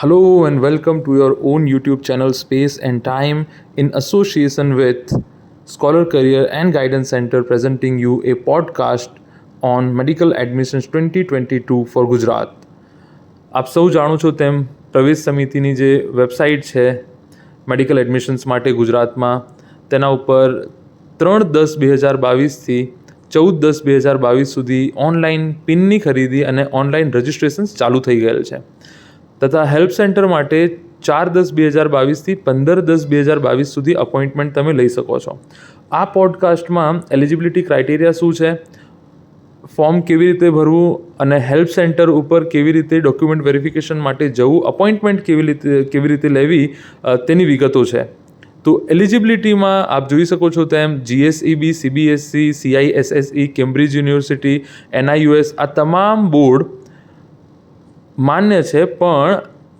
Hello and welcome to your own YouTube channel Space and Time in association with Scholar Career and Guidance Center presenting you a podcast on medical admissions 2022 for Gujarat. આપ સૌ જાણો છો તેમ પ્રવેશ સમિતિની જે website છે medical admissions માટે ગુજરાતમાં તેના ઉપર 3/10/2022થી 14/10/2022 સુધી ઓનલાઈન પિનની ખરીદી અને ઓનલાઈન રજિસ્ટ્રેશન્સ ચાલુ થઈ ગયેલ છે તથા હેલ્પ સેન્ટર માટે 4/10/2022થી 15/10/2022 સુધી અપોઇન્ટમેન્ટ તમે લઈ શકો છો. આ પોડકાસ્ટમાં એલિજિબિલિટી ક્રાઇટેરિયા શું છે, ફોર્મ કેવી રીતે ભરવું અને હેલ્પ સેન્ટર ઉપર કેવી રીતે ડોક્યુમેન્ટ વેરિફિકેશન માટે જવું, અપોઇન્ટમેન્ટ કેવી રીતે લેવી તેની વિગતો છે. તો એલિજિબિલિટીમાં આપ જોઈ શકો છો તેમ GSEB, CBSE, CISSE, Cambridge university, NIUS આ તમામ બોર્ડ માન્ય છે, પણ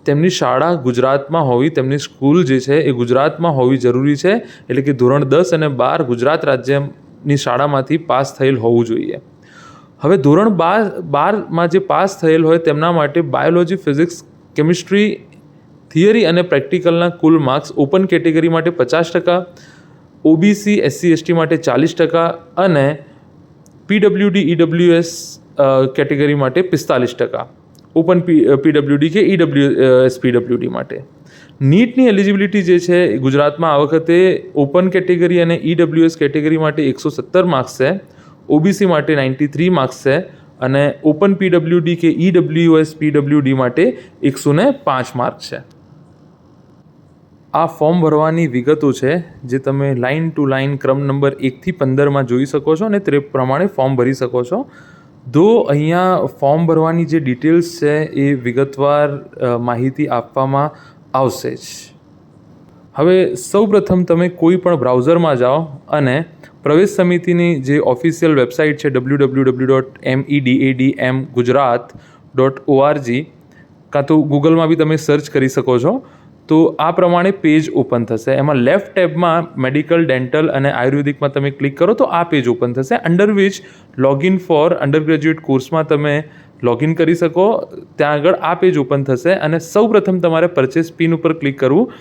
તેમની શાળા ગુજરાતમાં હોવી, તેમની સ્કૂલ જે છે એ ગુજરાતમાં હોવી જરૂરી છે. એટલે કે ધોરણ 10 અને 12 ગુજરાત રાજ્યની શાળામાંથી પાસ થયેલ હોવું જોઈએ. હવે ધોરણ 12માં જે પાસ થયેલ હોય તેમના માટે બાયોલોજી, ફિઝિક્સ, કેમિસ્ટ્રી, થિયરી અને પ્રેક્ટિકલના કુલ માર્ક્સ ઓપન કેટેગરી માટે 50%, OBC, SC, ST માટે 40% અને PWD, EWS કેટેગરી માટે 45%. ઓપન PWD કે EWS PWD માટે. નીટની એલિજિબિલિટી જે છે ગુજરાતમાં આ વખતે ઓપન કેટેગરી અને EWS કેટેગરી માટે 117 માર્ક્સ છે, OBC માટે 93 માર્ક્સ છે અને ઓપન PWD કે EWS PWD માટે 105 માર્ક્સ છે. આ ફોર્મ ભરવાની વિગતો છે જે તમે લાઇન ટુ લાઇન ક્રમ નંબર 1થી 15માં જોઈ શકો છો અને તે પ્રમાણે ફોર્મ ભરી શકો છો. અહીંયા ફોર્મ ભરવાની જે ડિટેલ્સ છે એ વિગતવાર માહિતી આપવામાં આવશે જ. હવે સૌપ્રથમ તમે કોઈ પણ બ્રાઉઝરમાં જાઓ અને પ્રવેશ સમિતિની જે ઓફિશિયલ વેબસાઇટ છે www.medadmgujarat.org કાં તો ગૂગલમાં બી તમે સર્ચ કરી શકો છો. તો આ પ્રમાણે પેજ ઓપન થશે. એમાં લેફ્ટ ટેબમાં મેડિકલ, ડેન્ટલ અને આયુર્વેદિકમાં તમે ક્લિક કરો તો આ પેજ ઓપન થશે. Under which login for undergraduate કોર્સમાં તમે લોગિન કરી શકો. ત્યાં આગળ આ પેજ ઓપન થશે અને સૌપ્રથમ તમારે પરચેસ પિન ઉપર ક્લિક કરવું,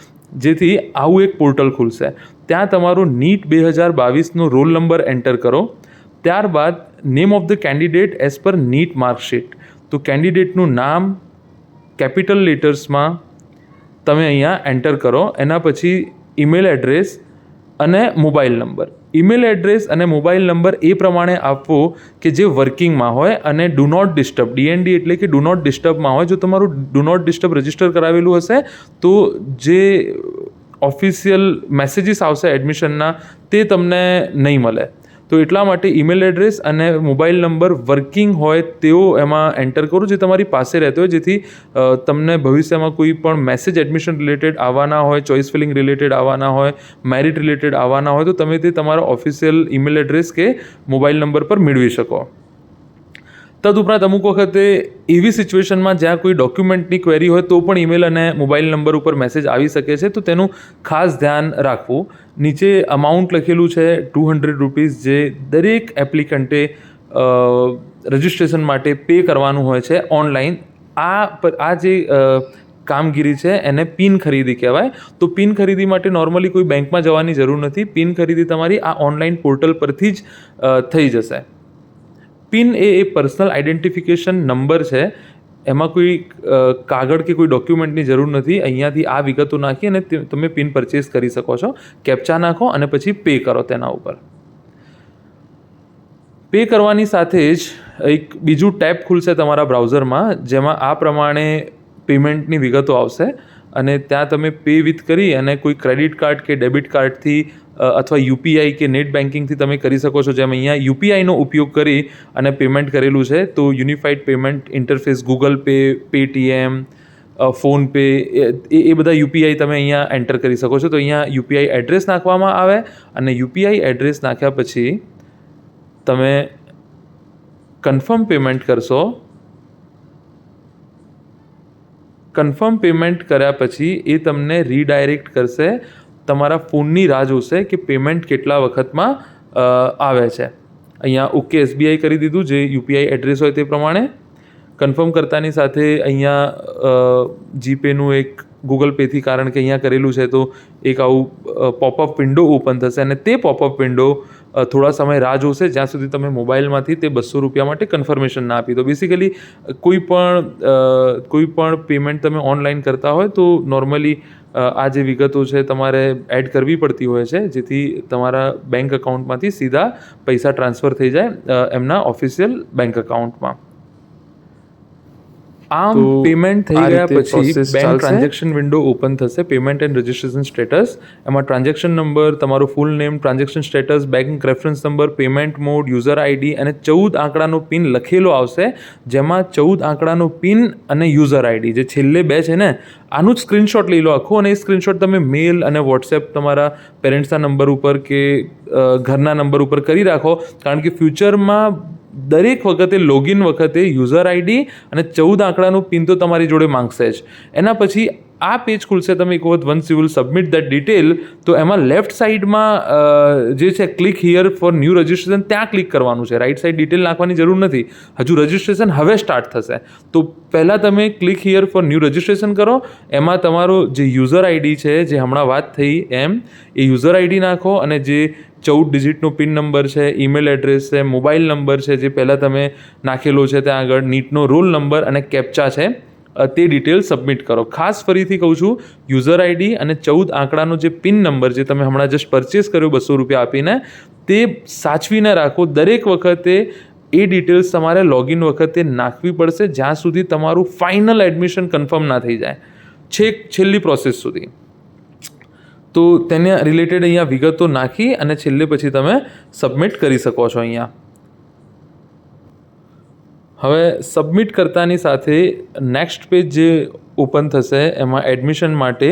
જેથી આવું એક પોર્ટલ ખુલશે. ત્યાં તમારો NEET 2022નો રોલ નંબર એન્ટર કરો. ત્યારબાદ name of the candidate as per NEET marksheet. તો કેન્ડિડેટનું નામ કેપિટલ લેટર્સમાં તમે અહીંયા એન્ટર કરો. એના પછી ઈમેલ એડ્રેસ અને મોબાઈલ નંબર. ઈમેલ એડ્રેસ અને મોબાઈલ નંબર એ પ્રમાણે આપવો કે જે વર્કિંગમાં હોય અને ડુ નોટ ડિસ્ટર્બ, DND એટલે કે ડુ નોટ ડિસ્ટર્બમાં હોય. જો તમારું ડુ નોટ ડિસ્ટર્બ રજિસ્ટર કરાવેલું હશે તો જે ઓફિશિયલ મેસેજીસ આવશે એડમિશનના તે તમને નહીં મળે. તો એટલા માટે ઈમેલ એડ્રેસ અને મોબાઈલ નંબર વર્કિંગ હોય તેઓ એમાં એન્ટર કરો, જે તમારી પાસે રહેતો હોય, જેથી તમને ભવિષ્યમાં કોઈ પણ મેસેજ એડમિશન રિલેટેડ આવવાના હોય, ચોઇસ ફિલિંગ રિલેટેડ આવવાના હોય, મેરિટ રિલેટેડ આવવાના હોય તો તમે તે તમારા ઓફિશિયલ ઈમેલ એડ્રેસ કે મોબાઈલ નંબર પર મેળવી શકો. તદુપરાંત અમુક વખતે એવી સિચ્યુએશનમાં જ્યાં કોઈ ડોક્યુમેન્ટની ક્વેરી હોય તો પણ ઈમેલ અને મોબાઈલ નંબર ઉપર મેસેજ આવી શકે છે, તો તેનું ખાસ ધ્યાન રાખવું. નીચે અમાઉન્ટ લખેલું છે ₹200, જે દરેક એપ્લિકન્ટે રજિસ્ટ્રેશન માટે પે કરવાનું હોય છે ઓનલાઈન. આ જે કામગીરી છે એને પિન ખરીદી કહેવાય. તો પિન ખરીદી માટે નોર્મલી કોઈ બેંકમાં જવાની જરૂર નથી. પિન ખરીદી તમારી આ ઓનલાઈન પોર્ટલ પરથી જ થઈ જશે. પિન એ પર્સનલ આઈડેન્ટિફિકેશન નંબર છે. એમાં કોઈ કાગળ કે કોઈ ડોક્યુમેન્ટની જરૂર નથી. અહીંયાથી આ વિગતો નાખી અને તમે પિન પરચેસ કરી શકો છો. કેપ્ચા નાખો અને પછી પે કરો તેના ઉપર. પે કરવાની સાથે જ એક બીજું ટેબ ખુલશે તમારા બ્રાઉઝરમાં, જેમાં આ પ્રમાણે પેમેન્ટની વિગતો આવશે અને ત્યાં તમે પે વિથ કરી અને કોઈ ક્રેડિટ કાર્ડ કે ડેબિટ કાર્ડથી અથવા UPI કે નેટ બેન્કિંગથી તમે કરી શકો છો. જેમ અહીંયા UPIનો ઉપયોગ કરી અને પેમેન્ટ કરેલું છે તો unified payment interface, Google Pay, Paytm, PhonePe એ બધા UPI તમે અહીંયા એન્ટર કરી શકો છો. તો અહીંયા UPI એડ્રેસ નાખવામાં આવે અને UPI એડ્રેસ નાખ્યા પછી તમે કન્ફર્મ પેમેન્ટ કરશો. કન્ફર્મ પેમેન્ટ કર્યા પછી એ તમને રીડાયરેક્ટ કરશે. તમારા ફોનની રાહ જોશે કે પેમેન્ટ કેટલા વખતમાં આવે છે. અહીંયા ઓકે SBI કરી દીધું, જે UPI એડ્રેસ હોય તે પ્રમાણે. કન્ફર્મ કરતાની સાથે અહીંયા જીપેનું એક ગૂગલ પેથી, કારણ કે અહીંયા કરેલું છે તો એક આવું પોપઅપ વિન્ડો ઓપન થશે અને તે પોપઅપ વિન્ડો થોડા સમય રાહ જોશે જ્યાં સુધી તમે મોબાઈલમાંથી તે 200 રૂપિયા માટે કન્ફર્મેશન ના આપી દો. બેસિકલી કોઈ પણ પેમેન્ટ તમે ઓનલાઈન કરતા હોય તો નોર્મલી આ જે વિગતો છે તમારે એડ કરવી પડતી હોય છે, જેથી તમારા બેંક એકાઉન્ટમાંથી સીધા પૈસા ટ્રાન્સફર થઈ જાય એમના ઓફિશિયલ બેંક એકાઉન્ટમાં. આમ પેમેન્ટ થઈ ગયા પછી બેંક ટ્રાન્ઝેક્શન વિન્ડો ઓપન થશે. પેમેન્ટ એન્ડ રજિસ્ટ્રેશન સ્ટેટસ, એમાં ટ્રાન્ઝેક્શન નંબર, તમારું ફૂલ name, transaction status, bank reference number, payment mode, user ID અને 14 આંકડાનો પિન લખેલો આવશે, જેમાં 14 આંકડાનો પિન અને યુઝર આઈડી જે છેલ્લે બે છે ને, આનું જ સ્ક્રીનશોટ લઈ લો આખું, અને એ સ્ક્રીનશોટ તમે મેલ અને વોટ્સએપ તમારા પેરેન્ટ્સના નંબર ઉપર કે ઘરના નંબર ઉપર કરી રાખો, કારણ કે ફ્યુચરમાં દરેક વખતે લોગિન વખતે યુઝર આઈડી અને 14 આંકડાનું પિન તો તમારી જોડે માંગશે જ. એના પછી આ પેજ ખુલશે. તમે એક વખત once you will submit that detail, તો એમાં લેફ્ટ સાઈડમાં જે છે click here for new registration, ત્યાં ક્લિક કરવાનું છે. રાઈટ સાઈડ ડિટેલ નાખવાની જરૂર નથી, હજુ રજિસ્ટ્રેશન હવે સ્ટાર્ટ થશે. તો પહેલાં તમે click here for new registration કરો. એમાં તમારો જે યુઝર આઈડી છે, જે હમણાં વાત થઈ એમ, એ યુઝર આઈડી નાખો અને જે 14 ડિજિટનો પિન નંબર છે, ઈમેલ એડ્રેસ છે, મોબાઈલ નંબર છે જે પહેલાં તમે નાખેલો છે ત્યાં આગળ, નીટનો રોલ નંબર અને કેપ્ચા છે, તે ડિટેલ સબમિટ કરો. ખાસ ફરીથી કહું છું, યુઝર આઈડી અને 14 આંકડાનો જે પિન નંબર જે તમે હમણાં જસ્ટ પરચેસ કર્યો 200 રૂપિયા આપીને, તે સાચવીને રાખો. દરેક વખતે એ ડિટેલ્સ તમારે લોગિન વખતે નાખવી પડશે જ્યાં સુધી તમારું ફાઇનલ એડમિશન કન્ફર્મ ના થઈ જાય, છેલ્લી પ્રોસેસ સુધી. તો તેને રિલેટેડ અહીંયા વિગતો નાખી અને છેલ્લે પછી તમે સબમિટ કરી શકો છો. અહીંયા હવે સબમિટ કરતાની સાથે નેક્સ્ટ પેજ જે ઓપન થશે, એમાં એડમિશન માટે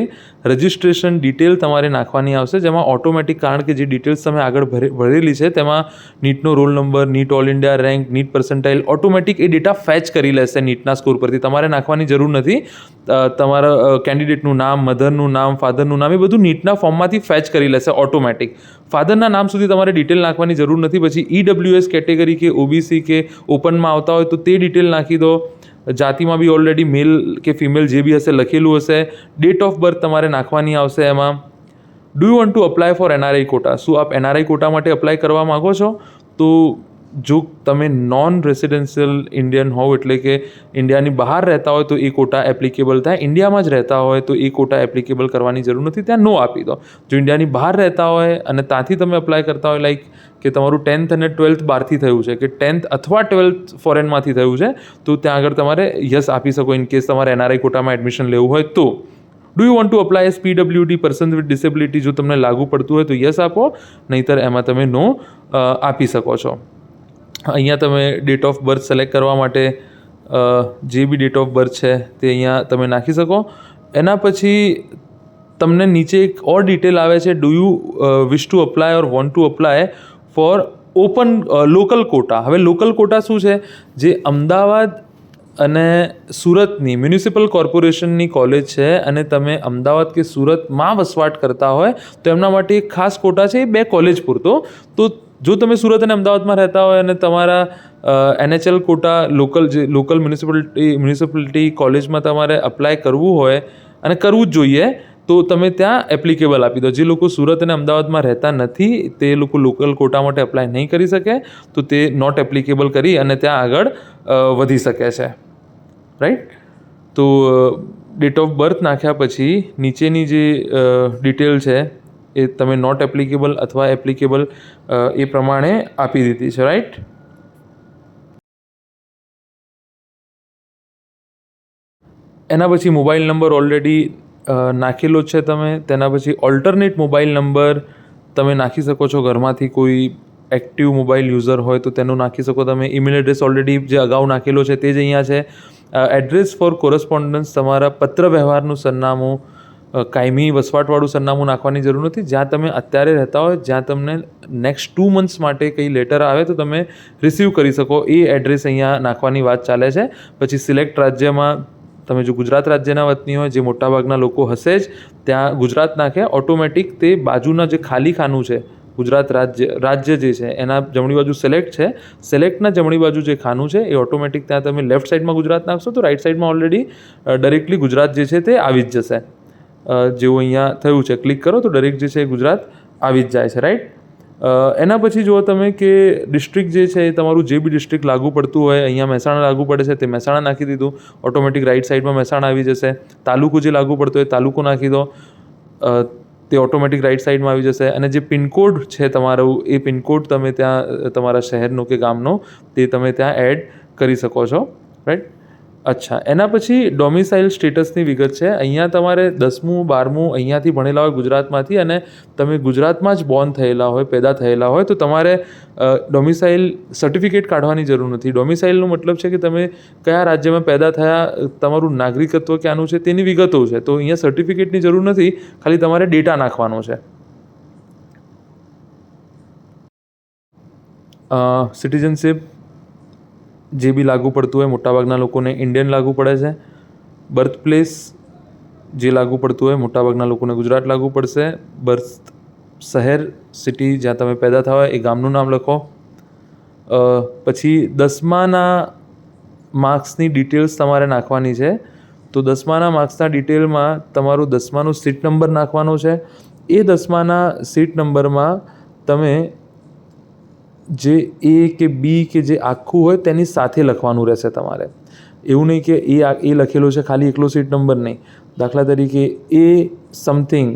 રજિસ્ટ્રેશન ડિટેલ તમારે નાખવાની આવશે, જેમાં ઓટોમેટિક, કારણ કે જે ડિટેલ્સ તમે આગળ ભરેલી છે તેમાં નીટનો roll number, NEET all India rank, NEET percentile, automatic એ ડેટા ફેચ કરી લેશે નીટના સ્કોર પરથી. તમારે નાખવાની જરૂર નથી. તમારા કેન્ડિડેટનું નામ, મધરનું નામ, ફાધરનું નામ, એ બધું નીટના ફોર્મમાંથી ફેચ કરી લેશે ઓટોમેટિક. ફાધરના નામ સુધી તમારે ડિટેલ નાખવાની જરૂર નથી. પછી EWS કેટેગરી કે OBC કે ઓપનમાં આવતા હોય તો તે ડિટેલ નાખી દો. જાતિમાં બી ઓલરેડી મેલ કે ફિમેલ જે બી હશે લખેલું હશે. ડેટ ઓફ બર્થ તમારે નાખવાની આવશે. એમાં do you want to apply for NRI quota, શું આપ NRI કોટા માટે અપ્લાય કરવા માગો છો? તો જો તમે નોન રેસિડેન્શિયલ ઇન્ડિયન હોવ, એટલે કે ઇન્ડિયાની બહાર રહેતા હોય તો એ કોટા એપ્લિકેબલ થાય. ઇન્ડિયામાં જ રહેતા હોય તો એ કોટા એપ્લિકેબલ કરવાની જરૂર નથી, ત્યાં નો આપી દો. જો ઇન્ડિયાની બહાર રહેતા હોય અને ત્યાંથી તમે અપ્લાય કરતા હોય, લાઈક કે તમારું 10th અને 12th બહારથી થયું છે, કે 10th અથવા 12th ફોરેનમાંથી થયું છે, તો ત્યાં આગળ તમારે યસ આપી શકો ઇન કેસ તમારે NRI કોટામાં એડમિશન લેવું હોય તો. Do you want to apply as PWD, person with disability, જો તમને લાગુ પડતું હોય તો યસ આપો, નહીંતર એમાં તમે નો આપી શકો છો. અહીંયા તમે ડેટ ઓફ બર્થ સિલેક્ટ કરવા માટે જે બી ડેટ ઓફ બર્થ છે તે અહીંયા તમે નાખી શકો. એના પછી તમને નીચે એક ઓર ડિટેલ આવે છે, do you wish to apply or want to apply for open local quota. હવે લોકલ કોટા શું છે? જે અમદાવાદ અને સુરતની મ્યુનિસિપલ કોર્પોરેશનની કોલેજ છે અને તમે અમદાવાદ કે સુરતમાં વસવાટ કરતા હોય તો એમના માટે એક ખાસ કોટા છે, એ બે કોલેજ પૂરતો. તો જો તમે સુરત અને અમદાવાદમાં રહેતા હોય અને તમારા NHL કોટા લોકલ મ્યુનિસિપાલિટી કોલેજમાં તમારે અપ્લાય કરવું હોય અને કરવું જ જોઈએ, તો તમે ત્યાં એપ્લિકેબલ આપી દો. જે લોકો સુરત અને અમદાવાદમાં રહેતા નથી તે લોકો લોકલ કોટા માટે અપ્લાય નહીં કરી શકે, તો તે નોટ એપ્લિકેબલ કરી અને ત્યાં આગળ વધી શકે છે. રાઈટ? તો ડેટ ઓફ બર્થ નાખ્યા પછી નીચેની જે ડિટેલ છે એ તમે નોટ એપ્લિકેબલ અથવા એપ્લિકેબલ એ પ્રમાણે આપી દીધી છે. રાઈટ? એના પછી મોબાઈલ નંબર ઓલરેડી નાખેલો છે તમે. તેના પછી ઓલ્ટરનેટ મોબાઈલ નંબર તમે નાખી શકો છો. ઘરમાંથી કોઈ એક્ટિવ મોબાઈલ યુઝર હોય તો તેનું નાખી શકો તમે. ઈમેલ એડ્રેસ ઓલરેડી જે અગાઉ નાખેલો છે તે જ અહીંયા છે. એડ્રેસ ફોર કોરસ્પોન્ડન્સ, તમારા પત્ર વ્યવહારનું સરનામું, કાયમી વસવાટવાળું સરનામું નાખવાની જરૂર નથી. જ્યાં તમે અત્યારે રહેતા હોય, જ્યાં તમને નેક્સ્ટ 2 months માટે કંઈ લેટર આવે તો તમે રિસીવ કરી શકો, એ એડ્રેસ અહીંયા નાખવાની વાત ચાલે છે. પછી સિલેક્ટ રાજ્યમાં તમે જો ગુજરાત રાજ્યના વતની હોય, જે મોટાભાગના લોકો હશે જ, ત્યાં ગુજરાત નાખે. ઓટોમેટિક તે બાજુના જે ખાલી ખાનું છે ગુજરાત રાજ્ય જે છે એના જમણી બાજુ સિલેક્ટ છે, સિલેક્ટના જમણી બાજુ જે ખાનું છે એ ઓટોમેટિક ત્યાં તમે લેફ્ટ સાઈડમાં ગુજરાત નાખશો તો રાઈટ સાઈડમાં ઓલરેડી ડાયરેક્ટલી ગુજરાત જે છે તે આવી જ જશે. જેવું અહીંયા થયું છે, ક્લિક કરો તો દરેક જે છે ગુજરાત આવી જ જાય છે, રાઈટ. એના પછી જુઓ તમે કે ડિસ્ટ્રિક્ટ જે છે એ તમારું જે બી ડિસ્ટ્રિક્ટ લાગુ પડતું હોય, અહીંયા મહેસાણા લાગુ પડે છે તે મહેસાણા નાખી દીધું, ઓટોમેટિક રાઈટ સાઈડમાં મહેસાણા આવી જશે. તાલુકો જે લાગુ પડતો હોય તાલુકો નાખી દો, તે ઓટોમેટિક રાઈટ સાઈડમાં આવી જશે. અને જે પિનકોડ છે તમારું એ પિનકોડ તમે ત્યાં તમારા શહેરનો કે ગામનો તે તમે ત્યાં એડ કરી શકો છો, રાઈટ. અચ્છા, એના પછી ડોમિસાઇલ સ્ટેટસની વિગત છે. અહીંયા તમારે 10મું 12મું અહીંયાથી ભણેલા હોય ગુજરાતમાંથી અને તમે ગુજરાતમાં જ બોર્ન થયેલા હોય, પેદા થયેલા હોય તો તમારે ડોમિસાઇલ સર્ટિફિકેટ કાઢવાની જરૂર નથી. ડોમિસાઇલનો મતલબ છે કે તમે કયા રાજ્યમાં પેદા થયા, તમારું નાગરિકત્વ ક્યાંનું છે તેની વિગતો છે. તો અહીંયા સર્ટિફિકેટની જરૂર નથી, ખાલી તમારે ડેટા નાખવાનો છે. સિટીઝનશીપ જે બી લાગુ પડતું હોય, મોટાભાગના લોકોને ઇન્ડિયન લાગુ પડે છે. બર્થ પ્લેસ જે લાગુ પડતું હોય, મોટાભાગના લોકોને ગુજરાત લાગુ પડશે. બર્થ શહેર, સિટી જ્યાં તમે પેદા થયા હોય એ ગામનું નામ લખો. પછી 10માના માર્ક્સની ડિટેલ્સ તમારે નાખવાની છે. તો 10માના માર્ક્સના ડિટેલમાં તમારું 10માનો સીટ નંબર નાખવાનો છે. એ 10માના સીટ નંબરમાં તમે જે એ કે બી કે જે આખું હોય તેની સાથે લખવાનું રહેશે તમારે. એવું નહીં કે એ લખેલો છે ખાલી એકલો સીટ નંબર નહીં. દાખલા તરીકે એ સમથિંગ,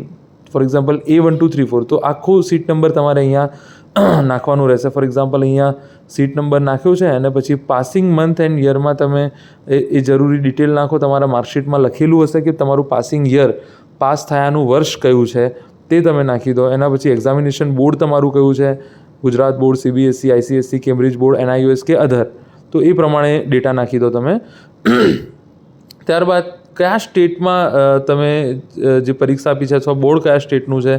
ફોર એક્ઝામ્પલ A1 2 3 4, તો આખું સીટ નંબર તમારે અહીંયા નાખવાનું રહેશે. ફોર એક્ઝામ્પલ અહીંયા સીટ નંબર નાખ્યો છે અને પછી પાસિંગ મંથ એન્ડ યરમાં તમે એ જરૂરી ડિટેલ નાખો. તમારા માર્કશીટમાં લખેલું હશે કે તમારું પાસિંગ યર, પાસ થયાનું વર્ષ કયું છે તે તમે નાખી દો. એના પછી એક્ઝામિનેશન બોર્ડ તમારું કયું છે, Gujarat board, CBSE, ICSE, Cambridge board, NIOS કે અધર, તો એ પ્રમાણે ડેટા નાખી દો તમે. ત્યારબાદ કયા સ્ટેટમાં તમે જે પરીક્ષા આપી છે અથવા બોર્ડ કયા સ્ટેટનું છે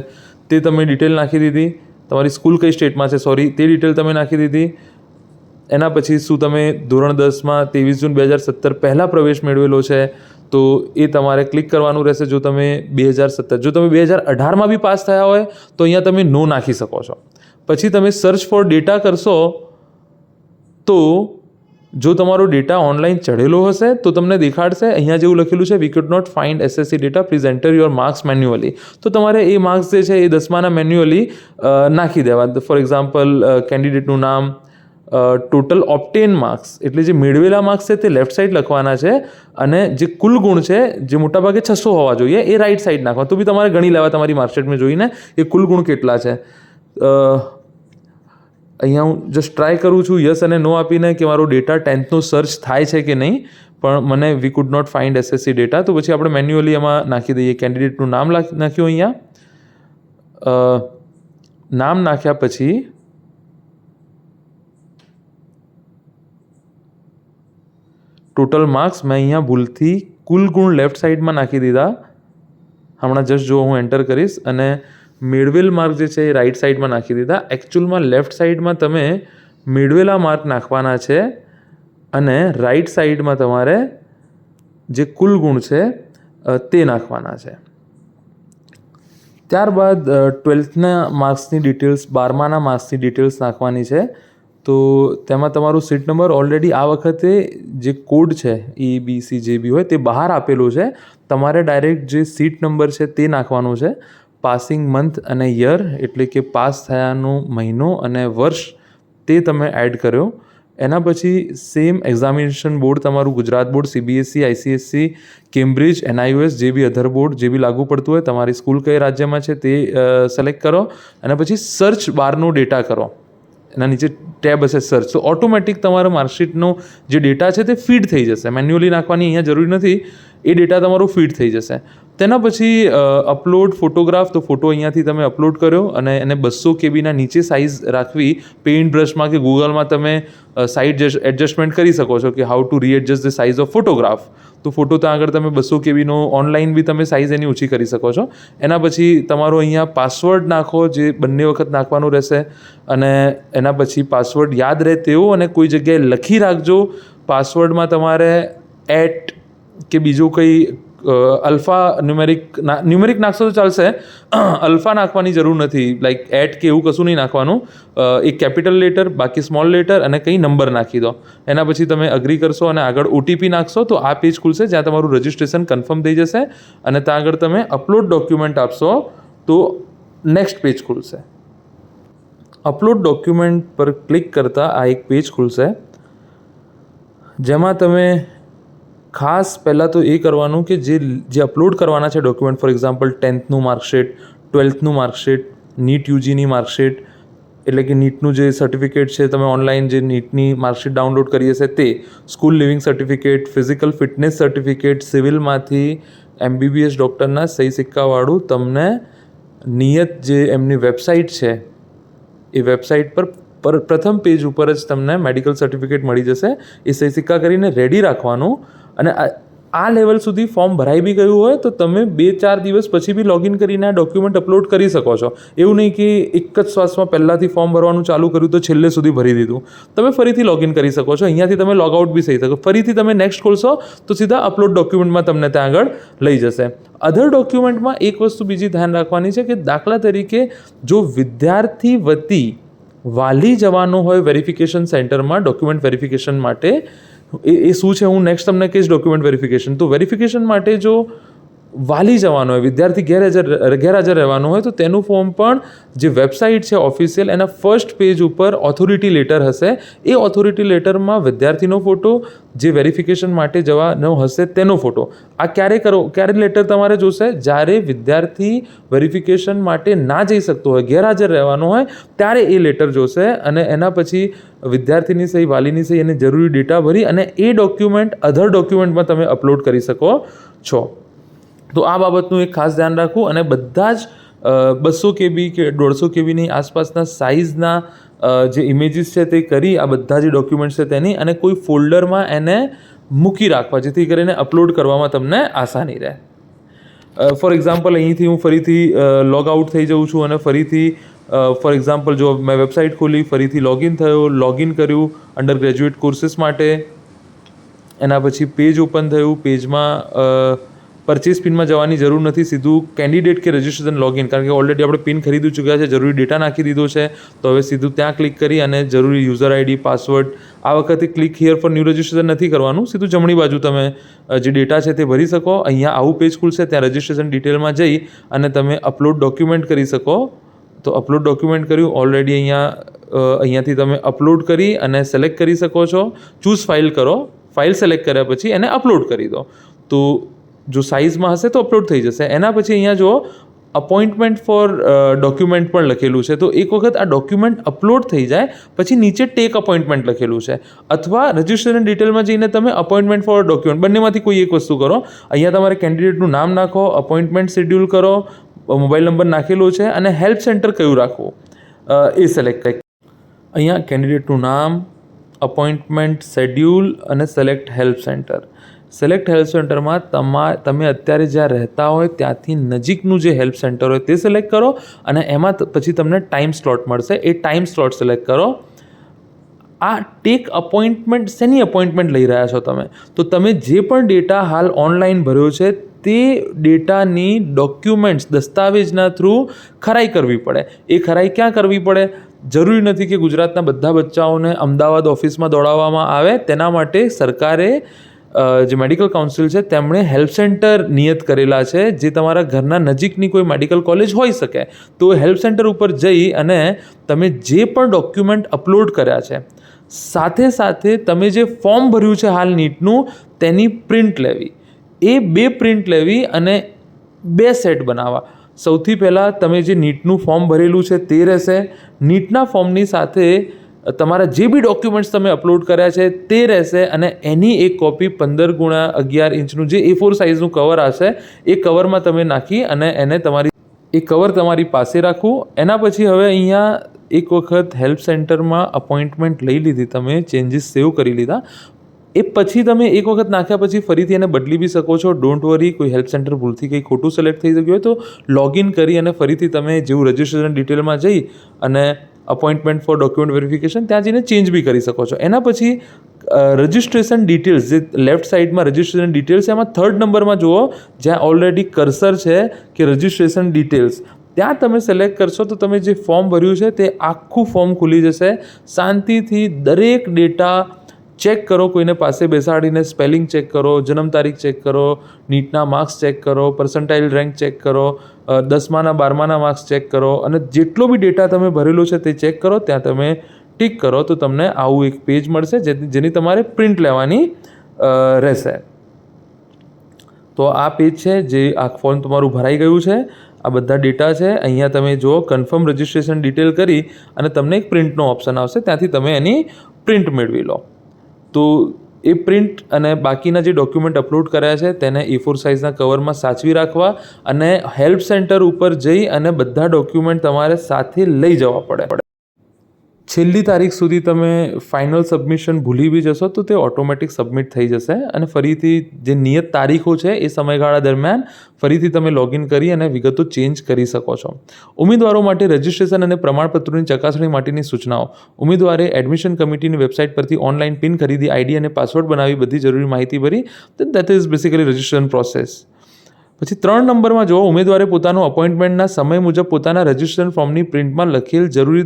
તે તમે ડિટેલ નાખી દીધી. તમારી સ્કૂલ કઈ સ્ટેટમાં છે તે ડિટેલ તમે નાખી દીધી. એના પછી શું તમે ધોરણ 10માં 23 જૂન 2017 પહેલાં પ્રવેશ મેળવેલો છે તો એ તમારે ક્લિક કરવાનું રહેશે. જો તમે 2017, જો તમે 2018માં બી પાસ થયા હોય તો અહીંયા તમે નો નાખી શકો છો. પછી તમે સર્ચ ફોર ડેટા કરશો તો જો તમારો ડેટા ઓનલાઈન ચઢેલો હશે તો તમને દેખાડશે અહીંયા જેવું લખેલું છે, we could not find SSC data, please enter your marks manually. તો તમારે એ માર્ક્સ જે છે એ 10માના મેન્યુઅલી નાખી દેવા. ફોર એક્ઝામ્પલ કેન્ડિડેટનું નામ, ટોટલ ઓપ્ટેન માર્ક્સ એટલે જે મેળવેલા માર્ક્સ છે તે લેફ્ટ સાઈડ લખવાના છે અને જે કુલ ગુણ છે જે મોટાભાગે 600 હોવા જોઈએ એ રાઈટ સાઈડ નાખવા. તો બી તમારે ગણી લેવા તમારી માર્કશીટમાં જોઈને એ કુલ ગુણ કેટલા છે. અહીંયા હું જસ્ટ ટ્રાય કરું છું યસ અને નો આપીને કે મારો ડેટા 10thનો સર્ચ થાય છે કે નહીં, પણ મને we could not find SSC data. તો પછી આપણે મેન્યુઅલી એમાં નાખી દઈએ. કેન્ડિડેટનું નામ નાખ્યું અહીંયા. નામ નાખ્યા પછી ટોટલ માર્ક્સ મેં અહીંયા ભૂલથી કુલ ગુણ લેફ્ટ સાઈડમાં નાખી દીધા. હમણાં જસ્ટ જો હું એન્ટર કરીશ અને મેળવેલ માર્ક જે છે એ રાઈટ સાઈડમાં નાખી દીધા. એકચ્યુઅલમાં લેફ્ટ સાઈડમાં તમે મેળવેલા માર્ક નાખવાના છે અને રાઈટ સાઈડમાં તમારે જે કુલ ગુણ છે તે નાખવાના છે. ત્યારબાદ 12થના માર્ક્સની ડિટેલ્સ, 12માના માર્ક્સની ડિટેલ્સ નાખવાની છે. તો તેમાં તમારું સીટ નંબર ઓલરેડી આ વખતે જે કોડ છે EBC જે બી હોય તે બહાર આપેલો છે. તમારે ડાયરેક્ટ જે સીટ નંબર છે તે નાખવાનો છે. પાસિંગ મંથ અને યર એટલે કે પાસ થયાનો મહિનો અને વર્ષ તે તમે એડ કર્યો. એના પછી સેમ એક્ઝામિનેશન બોર્ડ તમારું Gujarat board, CBSE, ICSE, Cambridge, NIOS જે બી અધર બોર્ડ જે બી લાગુ પડતું હોય, તમારી સ્કૂલ કઈ રાજ્યમાં છે તે સિલેક્ટ કરો અને પછી સર્ચ બારનો ડેટા કરો. એના નીચે ટેબ હશે સર્ચ, તો ઓટોમેટિક તમારા માર્કશીટનો જે ડેટા છે તે ફીડ થઈ જશે. મેન્યુઅલી નાખવાની અહીંયા જરૂરી નથી, એ ડેટા તમારો ફીડ થઈ જશે. તેના પછી અપલોડ ફોટોગ્રાફ, તો ફોટો અહીંયાથી તમે અપલોડ કર્યો અને એને 200 KBના નીચે સાઇઝ રાખવી. પેઇન્ટ બ્રશમાં કે ગૂગલમાં તમે સાઇઝ એડજસ્ટમેન્ટ કરી શકો છો કે how to readjust the size of photograph. તો ફોટો ત્યાં આગળ તમે 200 KBનો ઓનલાઈન બી તમે સાઇઝ એની ઓછી કરી શકો છો. એના પછી તમારો અહીંયા પાસવર્ડ નાખો જે બંને વખત નાખવાનું રહેશે અને એના પછી પાસવર્ડ યાદ રહે તેવો અને કોઈ જગ્યાએ લખી રાખજો. પાસવર્ડમાં તમારે @ કે બીજું કંઈ અલ્ફા ન્યુમેરિક નાખશો તો ચાલશે, અલ્ફા નાખવાની જરૂર નથી, લાઈક એટ કે એવું કશું નહીં નાખવાનું. એક કેપિટલ લેટર, બાકી સ્મોલ લેટર અને કંઈ નંબર નાખી દો. એના પછી તમે અગ્રી કરશો અને આગળ ઓટીપી નાખશો તો આ પેજ ખુલશે જ્યાં તમારું રજિસ્ટ્રેશન કન્ફર્મ થઈ જશે અને ત્યાં આગળ તમે અપલોડ ડોક્યુમેન્ટ આપશો તો નેક્સ્ટ પેજ ખુલશે. અપલોડ ડોક્યુમેન્ટ પર ક્લિક કરતાં આ એક પેજ ખુલશે જેમાં તમે ખાસ પહેલાં તો એ કરવાનું કે જે અપલોડ કરવાના છે document, for example 10th marksheet, 12th marksheet, NEET યુજીની માર્કશીટ એટલે કે નીટનું જે સર્ટિફિકેટ છે, તમે ઓનલાઈન જે નીટની માર્કશીટ ડાઉનલોડ કરી હશે તે, school leaving certificate, physical fitness certificate, સિવિલમાંથી MBBS ડૉક્ટરના સહી સિક્કાવાળું તમને નિયત જે એમની વેબસાઇટ છે એ વેબસાઇટ પર પ્રથમ પેજ ઉપર જ તમને મેડિકલ સર્ટિફિકેટ મળી જશે. એ સહી સિક્કા કરીને રેડી રાખવાનું અને આ લેવલ સુધી ફોર્મ ભરાઈ બી ગયું હોય તો તમે 2-4 દિવસ પછી બી લોગિન કરીને આ ડોક્યુમેન્ટ અપલોડ કરી શકો છો. એવું નહીં કે એક જ શ્વાસમાં પહેલાંથી ફોર્મ ભરવાનું ચાલુ કર્યું તો છેલ્લે સુધી ભરી દીધું. તમે ફરીથી લોગિન કરી શકો છો, અહીંયાથી તમે લોગઆઉટ બી થઈ શકો. ફરીથી તમે નેક્સ્ટ ખોલશો તો સીધા અપલોડ ડોક્યુમેન્ટમાં તમને ત્યાં આગળ લઈ જશે. અધર ડોક્યુમેન્ટમાં એક વસ્તુ બીજી ધ્યાન રાખવાની છે કે દાખલા તરીકે જો વિદ્યાર્થી વતી વાલી જવાનો હોય વેરિફિકેશન સેન્ટરમાં ડોક્યુમેન્ટ વેરિફિકેશન માટે, એ શું છે હું નેક્સ્ટ તમને કહીશ. ડોક્યુમેન્ટ વેરિફિકેશન તો વેરિફિકેશન માટે જો વાલી જવાનો હોય, વિદ્યાર્થી ગેરહાજર રહેવાનો હોય તો તેનું ફોર્મ પણ જે વેબસાઇટ છે ઓફિશિયલ એના ફર્સ્ટ પેજ ઉપર ઓથોરિટી લેટર હશે. એ ઓથોરિટી લેટરમાં વિદ્યાર્થીનો ફોટો, જે વેરિફિકેશન માટે જવાનો હશે તેનો ફોટો. આ ક્યારે લેટર તમારે જોશે? જ્યારે વિદ્યાર્થી વેરિફિકેશન માટે ના જઈ શકતો હોય, ગેરહાજર રહેવાનો હોય ત્યારે એ લેટર જોશે અને એના પછી વિદ્યાર્થીની સહી, વાલીની સહી અને જરૂરી ડેટા ભરી અને એ ડોક્યુમેન્ટ અધર ડોક્યુમેન્ટમાં તમે અપલોડ કરી શકો છો. તો આ બાબતનું એક ખાસ ધ્યાન રાખવું અને બધા જ 200 KB કે 150 KBની આસપાસના સાઇઝના જે ઇમેજીસ છે તે કરી આ બધા જે ડોક્યુમેન્ટ્સ છે તેની અને કોઈ ફોલ્ડરમાં એને મૂકી રાખવા જેથી કરીને અપલોડ કરવામાં તમને આસાની રહે. ફોર એક્ઝામ્પલ અહીંથી હું ફરીથી લોગ આઉટ થઈ જાઉં છું અને ફરીથી ફોર એક્ઝામ્પલ જો મેં વેબસાઇટ ખોલી, ફરીથી લોગિન થયો, લોગિન કર્યું અંડર ગ્રેજ્યુએટ કોર્સીસ માટે, એના પછી પેજ ઓપન થયું. પેજમાં પરચેસ પિનમાં જવાની જરૂર નથી, સીધું કેન્ડિડેટ કે રજિસ્ટ્રેશન લોગિન, કારણ કે ઓલરેડી આપણે પિન ખરીદી ચૂક્યા છે, જરૂરી ડેટા નાખી દીધો છે તો હવે સીધું ત્યાં ક્લિક કરી અને જરૂરી યુઝર ID, પાસવર્ડ, આ વખતે click here for new registration નથી કરવાનું, સીધું જમણી બાજુ તમે જે ડેટા છે તે ભરી શકો. અહીંયા આવું પેજ ખુલશે, ત્યાં રજિસ્ટ્રેશન ડિટેલમાં જઈ અને તમે અપલોડ ડોક્યુમેન્ટ કરી શકો. તો અપલોડ ડોક્યુમેન્ટ કર્યું ઓલરેડી અહીંયાથી તમે અપલોડ કરી અને સિલેક્ટ કરી શકો છો. ચૂઝ ફાઇલ કરો, ફાઇલ સિલેક્ટ કર્યા પછી એને અપલોડ કરી દો તો જો સાઇઝમાં હશે તો અપલોડ થઈ જશે. એના પછી અહીંયા જો અપોઇન્ટમેન્ટ ફોર ડોક્યુમેન્ટ પણ લખેલું છે તો એક વખત આ ડોક્યુમેન્ટ અપલોડ થઈ જાય પછી નીચે ટેક અપોઇન્ટમેન્ટ લખેલું છે અથવા રજિસ્ટ્રેશન ડિટેલમાં જઈને તમે અપોઇન્ટમેન્ટ ફોર ડોક્યુમેન્ટ બંનેમાંથી કોઈ એક વસ્તુ કરો. અહીંયા તમારે કેન્ડિડેટનું નામ નાખો, અપોઇન્ટમેન્ટ શેડ્યુલ કરો, મોબાઈલ નંબર નાખેલો છે અને હેલ્પ સેન્ટર કયું રાખવું એ સિલેક્ટ કરી. અહીંયા કેન્ડિડેટનું નામ, અપોઇન્ટમેન્ટ શેડ્યુલ અને select help centre. Select help સેન્ટરમાં તમે અત્યારે જ્યાં રહેતા હોય ત્યાંથી નજીકનું જે હેલ્પ સેન્ટર હોય તે સિલેક્ટ કરો અને એમાં પછી તમને ટાઈમ સ્લોટ મળશે, એ ટાઈમ સ્લોટ સિલેક્ટ કરો. આ ટેક અપોઇન્ટમેન્ટ શેની અપોઇન્ટમેન્ટ લઈ રહ્યા છો તમે? તો તમે જે પણ ડેટા હાલ ઓનલાઈન ભર્યો છે તે ડેટાની ડોક્યુમેન્ટ્સ, દસ્તાવેજના થ્રુ ખરાઈ કરવી પડે. એ ખરાઈ ક્યાં કરવી પડે? જરૂરી નથી કે ગુજરાતના બધા બચ્ચાઓને અમદાવાદ ઓફિસમાં દોડાવવામાં આવે. તેના માટે સરકારે જે મેડિકલ કાઉન્સિલ છે તેમણે હેલ્પ સેન્ટર નિયત કરેલા છે જે તમારા ઘરના નજીકની કોઈ મેડિકલ કોલેજ હોઈ શકે. તો હેલ્પ સેન્ટર ઉપર જઈ અને તમે જે પણ ડોક્યુમેન્ટ અપલોડ કર્યા છે સાથે સાથે તમે જે ફોર્મ ભર્યું છે હાલ નીટનું તેની પ્રિન્ટ લેવી, એ 2 પ્રિન્ટ લેવી અને 2 સેટ બનાવવા. સૌથી પહેલાં તમે જે નીટનું ફોર્મ ભરેલું છે તે રહેશે. નીટના ફોર્મની સાથે તમારા જે બી ડોક્યુમેન્ટ્સ તમે અપલોડ કર્યા છે તે રહેશે અને એની એક કોપી 15x11 ઇંચનું જે A4 સાઇઝનું કવર હશે એ કવરમાં તમે નાખી અને એને એ કવર તમારી પાસે રાખવું. એના પછી હવે અહીંયા એક વખત હેલ્પ સેન્ટરમાં અપોઇન્ટમેન્ટ લઈ લીધી, તમે ચેન્જીસ સેવ કરી લીધા, એ પછી તમે એક વખત નાખ્યા પછી ફરીથી એને બદલી બી શકો છો. ડોન્ટ વરી, કોઈ હેલ્પ સેન્ટર ભૂલથી કંઈ ખોટું સિલેક્ટ થઈ ગયું હોય તો લોગિન કરી અને ફરીથી તમે જેવું રજિસ્ટ્રેશન ડિટેલમાં જઈ અને અપોઇન્ટમેન્ટ ફોર ડોક્યુમેન્ટ વેરિફિકેશન ત્યાં જઈને ચેન્જ બી કરી શકો છો. એના પછી રજિસ્ટ્રેશન ડિટેલ્સ, જે લેફ્ટ સાઈડમાં રજિસ્ટ્રેશન ડિટેલ્સ છે, એમાં 3rd નંબરમાં જુઓ જ્યાં ઓલરેડી કર્સર છે કે રજિસ્ટ્રેશન ડિટેલ્સ, ત્યાં તમે સિલેક્ટ કરશો તો તમે જે ફોર્મ ભર્યું છે તે આખું ફોર્મ ખુલી જશે. શાંતિથી દરેક ડેટા ચેક કરો, કોઈને પાસે બેસાડીને સ્પેલિંગ ચેક કરો, જન્મ તારીખ ચેક કરો, નીટના માર્ક્સ ચેક કરો, પર્સન્ટાઇલ રેન્ક ચેક કરો, 10માના 12માના માર્ક્સ ચેક કરો, અને જેટલો બી ડેટા તમે ભરેલો છે તે ચેક કરો. ત્યાં તમે ટિક કરો તો તમને આવું એક પેજ મળશે જેની તમારે પ્રિન્ટ લેવાની રહેશે. તો આ પેજ છે જે આ ફોર્મ તમારું ભરાઈ ગયું છે, આ બધા ડેટા છે. અહીંયા તમે જુઓ કન્ફર્મ રજિસ્ટ્રેશન ડિટેલ કરી અને તમને એક પ્રિન્ટનો ઓપ્શન આવશે, ત્યાંથી તમે એની પ્રિન્ટ મેળવી લો. તો એ પ્રિન્ટ અને બાકીના જે ડોક્યુમેન્ટ અપલોડ કર્યા છે તેને A4 સાઇઝના કવરમાં સાચવી રાખવા, અને હેલ્પ સેન્ટર ઉપર જઈ અને બધા ડોક્યુમેન્ટ તમારે સાથે લઈ જવા પડે. છેલ્લી તારીખ સુધી તમે ફાઇનલ સબમિશન ભૂલી બી જશો તો તે ઓટોમેટિક સબમિટ થઈ જશે, અને ફરીથી જે નિયત તારીખો છે એ સમયગાળા દરમિયાન ફરીથી તમે લોગિન કરી અને વિગતો ચેન્જ કરી શકો છો. ઉમેદવારો માટે રજિસ્ટ્રેશન અને પ્રમાણપત્રોની ચકાસણી માટેની સૂચનાઓ. ઉમેદવારે એડમિશન કમિટીની વેબસાઇટ પરથી ઓનલાઈન પિન ખરીદી, આઈડી અને પાસવર્ડ બનાવી બધી જરૂરી માહિતી ભરી. That is basically registration process. પછી 3 નંબરમાં જો ઉમેદવારે પોતાનું અપોઇન્ટમેન્ટના સમય મુજબ પોતાના રજિસ્ટ્રેશન ફોર્મની પ્રિન્ટમાં લખેલ જરૂરી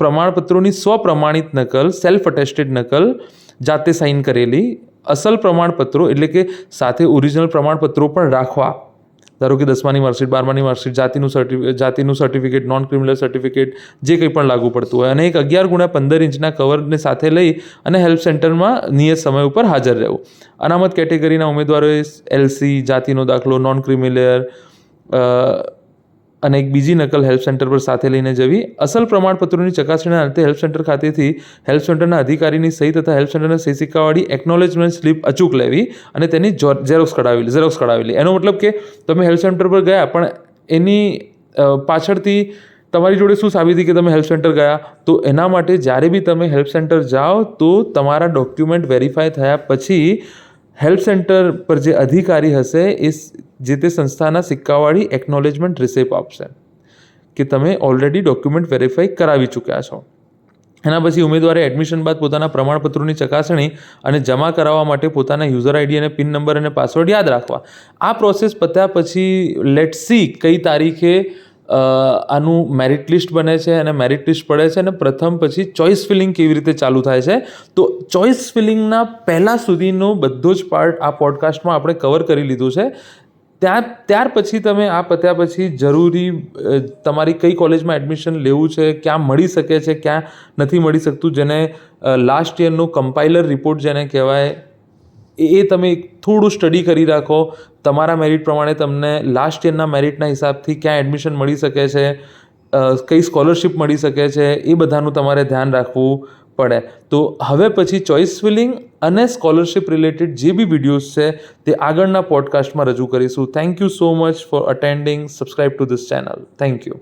પ્રમાણપત્રોની સ્વપ્રમાણિત નકલ, સેલ્ફ અટેસ્ટેડ નકલ, જાતે સાઇન કરેલી, અસલ પ્રમાણપત્રો એટલે કે સાથે ઓરિજિનલ પ્રમાણપત્રો પણ રાખવા. ધારો કે 10માની માર્કશીટ, 12માની માર્કશીટ, જાતિનું સર્ટિફિકેટ, નોન ક્રિમિનલ સર્ટિફિકેટ, જે કંઈ પણ લાગુ પડતું હોય, અને એક 11x15 ઇંચના કવરને સાથે લઈ અને હેલ્પ સેન્ટરમાં નિયત સમય ઉપર હાજર રહેવું. અનામત કેટેગરીના ઉમેદવારોએ LC, જાતિનો દાખલો, નોન ક્રિમિનલ અને એક બીજી નકલ હેલ્પ સેન્ટર પર સાથે લઈને જવી. અસલ પ્રમાણપત્રોની ચકાસણીના અંતે હેલ્પ સેન્ટર ખાતેથી હેલ્પ સેન્ટરના અધિકારીની સહી તથા હેલ્પ સેન્ટરના સહી સિક્કાવાળી એક્નોલેજમેન્ટ સ્લિપ અચૂક લેવી અને તેની ઝેરોક્સ કઢાવેલી. એનો મતલબ કે તમે હેલ્પ સેન્ટર પર ગયા પણ એની પાછળથી તમારી જોડે શું સાબિતી કે તમે હેલ્પ સેન્ટર ગયા, તો એના માટે જ્યારે બી તમે હેલ્પ સેન્ટર જાઓ તો તમારા ડોક્યુમેન્ટ વેરીફાઈ થયા પછી હેલ્પ સેન્ટર પર જે અધિકારી હશે એ જે તે સંસ્થાના સિક્કાવાળી એક્નોલેજમેન્ટ રિસિપ્ટ આપશે કે તમે ઓલરેડી ડોક્યુમેન્ટ વેરીફાઈ કરાવી ચૂક્યા છો. એના પછી ઉમેદવારે એડમિશન બાદ પોતાના પ્રમાણપત્રોની ચકાસણી અને જમા કરાવવા માટે પોતાના યુઝર આઈડી અને પિન નંબર અને પાસવર્ડ યાદ રાખવા. આ પ્રોસેસ પત્યા પછી લેટ સી કઈ તારીખે આનું મેરિટ લિસ્ટ બને છે અને મેરિટ લિસ્ટ પડે છે, અને પ્રથમ પછી ચોઇસ ફિલિંગ કેવી રીતે ચાલુ થાય છે. તો ચોઇસ ફિલિંગના પહેલાં સુધીનો બધો જ પાર્ટ આ પોડકાસ્ટમાં આપણે કવર કરી લીધું છે. ત્યાર પછી તમે આ પત્યા પછી જરૂરી તમારી કઈ કોલેજમાં એડમિશન લેવું છે, ક્યાં મળી શકે છે, ક્યાં નથી મળી શકતું, જેને લાસ્ટ યરનું કમ્પાઇલર રિપોર્ટ જેને કહેવાય, એ તમે થોડું સ્ટડી કરી રાખો. તમારા મેરિટ પ્રમાણે તમને લાસ્ટ યરના મેરિટના હિસાબથી ક્યાં એડમિશન મળી શકે છે, કઈ સ્કોલરશિપ મળી શકે છે, એ બધાનું તમારે ધ્યાન રાખવું પડે. તો હવે પછી ચોઇસ ફિલિંગ અને સ્કોલરશિપ રિલેટેડ જે બી વિડીયોઝ છે તે આગળના પોડકાસ્ટમાં રજૂ કરીશું. Thank you so much for attending. Subscribe two this channel. Thank you.